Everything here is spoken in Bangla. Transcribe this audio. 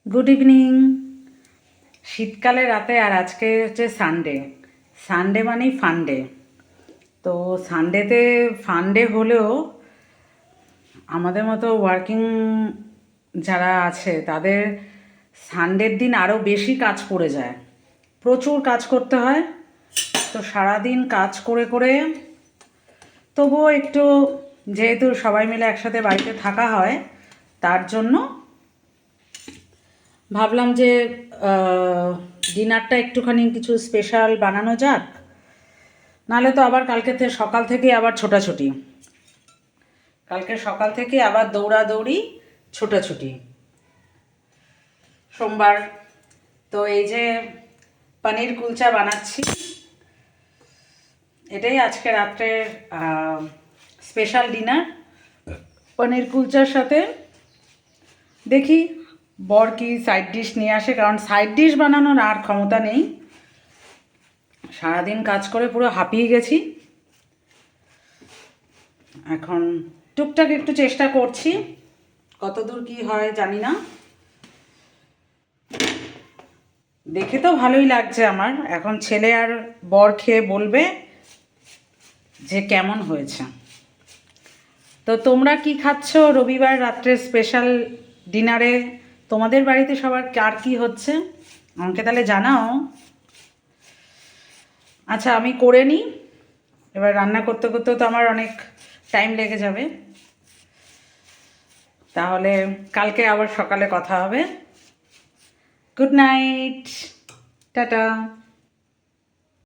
Good evening. শীতকালে রাতে আর আজকে হচ্ছে সানডে। সানডে মানেই ফান্ডে। তো সানডেতে ফান্ডে হলেও আমাদের মতো ওয়ার্কিং যারা আছে তাদের সানডের দিন আরও বেশি কাজ পড়ে যায়, প্রচুর কাজ করতে হয়। তো সারাদিন কাজ করে করে তবুও একটু, যেহেতু সবাই মিলে একসাথে বাড়িতে থাকা হয়, তার জন্য ভাবলাম যে ডিনারটা একটুখানি কিছু স্পেশাল বানানো যাক। নাহলে তো আবার কালকে সকাল থেকে আবার ছোটাছুটি, কালকে সকাল থেকে আবার দৌড়াদৌড়ি ছোটাছুটি। সোমবার তো এই যে পনির কুলচা বানাচ্ছি, এটাই আজকে রাত্রের স্পেশাল ডিনার। পনির কুলচার সাথে দেখি বর কি সাইড ডিশ নিয়ে আসে, কারণ সাইড ডিশ বানানোর আর ক্ষমতা নেই। সারাদিন কাজ করে পুরো হাঁপিয়ে গেছি। এখন টুকটাক একটু চেষ্টা করছি, কতদূর কি হয় জানি না। দেখে তো ভালোই লাগছে আমার। এখন ছেলে আর বর খেয়ে বলবে যে কেমন হয়েছে। তো তোমরা কি খাচ্ছ রবিবার রাত্রে স্পেশাল ডিনারে? তোমাদের বাড়িতে সবার কার কী হচ্ছে আমাকে তাহলে জানাও। আচ্ছা, আমি করে নিই। এবার রান্না করতে করতে তো আমার অনেক টাইম লেগে যাবে। তাহলে কালকে আবার সকালে কথা হবে। Good night, tata.